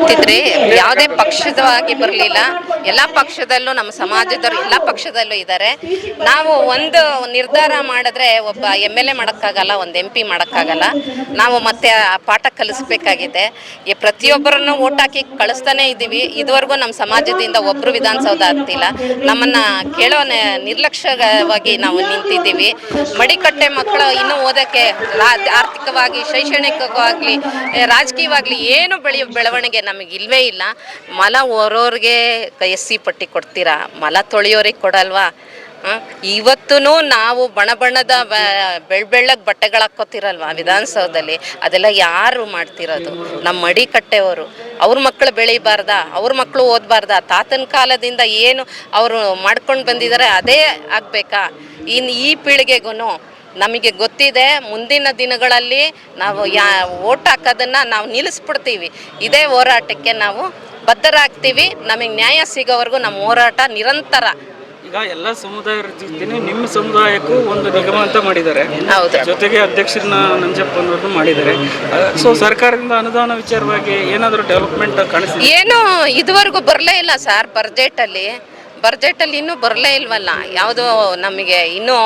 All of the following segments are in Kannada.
ಹೇಳ್ತಿದ್ರಿ, ಯಾವುದೇ ಪಕ್ಷದವಾಗಿ ಬರಲಿಲ್ಲ, ಎಲ್ಲ ಪಕ್ಷದಲ್ಲೂ ನಮ್ಮ ಸಮಾಜದವರು ಎಲ್ಲ ಪಕ್ಷದಲ್ಲೂ ಇದ್ದಾರೆ. ನಾವು ಒಂದು ನಿರ್ಧಾರ ಮಾಡಿದ್ರೆ ಒಬ್ಬ MLA ಮಾಡೋಕ್ಕಾಗಲ್ಲ, ಒಂದು MP ಮಾಡೋಕ್ಕಾಗಲ್ಲ. ನಾವು ಮತ್ತೆ ಆ ಪಾಠ ಕಲಿಸ್ಬೇಕಾಗಿದೆ. ಪ್ರತಿಯೊಬ್ಬರನ್ನು ಓಟ್ ಹಾಕಿ ಕಳಿಸ್ತಾನೆ ಇದ್ದೀವಿ. ಇದುವರೆಗೂ ನಮ್ಮ ಸಮಾಜದಿಂದ ಒಬ್ಬರು ವಿಧಾನಸೌಧ ಆಗ್ತಿಲ್ಲ. ನಮ್ಮನ್ನು ಕೇಳೋ ನಿರ್ಲಕ್ಷ್ಯವಾಗಿ ನಾವು ನಿಂತಿದ್ದೀವಿ. ಮಡಿಕಟ್ಟೆ ಮಕ್ಕಳು ಇನ್ನೂ ಓದೋಕ್ಕೆ ಆರ್ಥಿಕವಾಗಿ, ಶೈಕ್ಷಣಿಕವಾಗಿ, ರಾಜಕೀಯವಾಗಲಿ ಏನು ಬೆಳವಣಿಗೆ ನಮಗೆ ಇಲ್ಲವೇ ಇಲ್ಲ. ಮಲ ಹೊರೋರಿಗೆ SC ಪಟ್ಟಿ ಕೊಡ್ತೀರಾ, ಮಲ ತೊಳೆಯೋರಿಗೆ ಕೊಡಲ್ವಾ? ಇವತ್ತೂ ನಾವು ಬಣ್ಣದ ಬೆಳ್ಳಗೆ ಬಟ್ಟೆಗಳು ಹಾಕ್ಕೋತಿರಲ್ವ ವಿಧಾನಸೌಧದಲ್ಲಿ, ಅದೆಲ್ಲ ಯಾರು ಮಾಡ್ತಿರೋದು? ನಮ್ಮ ಮಡಿಕಟ್ಟೆಯವರು. ಅವ್ರ ಮಕ್ಕಳು ಬೆಳಿಬಾರ್ದಾ? ಅವ್ರ ಮಕ್ಕಳು ಓದಬಾರ್ದಾ? ತಾತನ ಕಾಲದಿಂದ ಏನು ಅವರು ಮಾಡ್ಕೊಂಡು ಬಂದಿದ್ದಾರೆ ಅದೇ ಆಗಬೇಕಾ? ಈ ಪೀಳಿಗೆಗೂ ನಮಗೆ ಗೊತ್ತಿದೆ, ಮುಂದಿನ ದಿನಗಳಲ್ಲಿ ನಾವು ಓಟ್ ಹಾಕೋದನ್ನು ನಾವು ನಿಲ್ಲಿಸ್ಬಿಡ್ತೀವಿ. ಇದೇ ಹೋರಾಟಕ್ಕೆ ನಾವು ಬದ್ಧರಾಗ್ತೀವಿ. ನಮಗೆ ನ್ಯಾಯ ಸಿಗೋವರೆಗೂ ನಮ್ಮ ಹೋರಾಟ ನಿರಂತರ. ಈಗ ಎಲ್ಲ ಸಮುದಾಯದ ಜೊತೆ ನಿಮ್ಮ ಸಮುದಾಯಕ್ಕೂ ಒಂದು ನಿಗಮ ಅಂತ ಮಾಡಿದ್ದಾರೆ. ಹೌದು, ಜೊತೆಗೆ ಅಧ್ಯಕ್ಷರನ್ನ ನಂಜಪ್ಪನವ್ರದ್ದು ಮಾಡಿದ್ದಾರೆ. ಸೊ ಸರ್ಕಾರದಿಂದ ಅನುದಾನ ವಿಚಾರವಾಗಿ ಏನಾದರೂ ಡೆವಲಪ್ಮೆಂಟ್ ಕಾಣಿಸ್ತಿದೆ? ಏನು ಇದುವರೆಗೂ ಬರಲೇ ಇಲ್ಲ ಸರ್. ಬಜೆಟಲ್ಲಿ ಇನ್ನೂ ಬರಲೇ ಇಲ್ವಲ್ಲ. ಯಾವುದೋ ನಮಗೆ ಇನ್ನೂ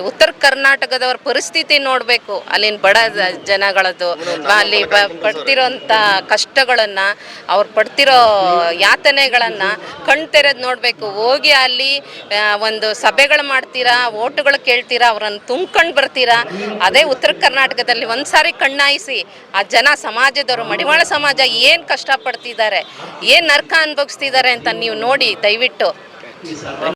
ಉತ್ತರ ಕರ್ನಾಟಕದವ್ರ ಪರಿಸ್ಥಿತಿ ನೋಡಬೇಕು. ಅಲ್ಲಿನ ಬಡ ಜನಗಳದ್ದು, ಅಲ್ಲಿ ಪಡ್ತಿರೋಂಥ ಕಷ್ಟಗಳನ್ನು, ಅವ್ರು ಪಡ್ತಿರೋ ಯಾತನೆಗಳನ್ನು ಕಣ್ ತೆರೆದು ನೋಡಬೇಕು. ಹೋಗಿ ಅಲ್ಲಿ ಒಂದು ಸಭೆಗಳು ಮಾಡ್ತೀರಾ, ಓಟುಗಳು ಕೇಳ್ತೀರಾ, ಅವ್ರನ್ನ ತುಂಬ್ಕೊಂಡು ಬರ್ತೀರಾ. ಅದೇ ಉತ್ತರ ಕರ್ನಾಟಕದಲ್ಲಿ ಒಂದು ಸಾರಿ ಕಣ್ಣಾಯಿಸಿ ಆ ಜನ, ಸಮಾಜದವರು, ಮಡಿವಾಳ ಸಮಾಜ ಏನು ಕಷ್ಟಪಡ್ತಿದ್ದಾರೆ, ಏನು ನರಕ ಅನುಭವಿಸ್ತಿದ್ದಾರೆ ಅಂತ ನೀವು ನೋಡಿ ದಯವಿಟ್ಟು.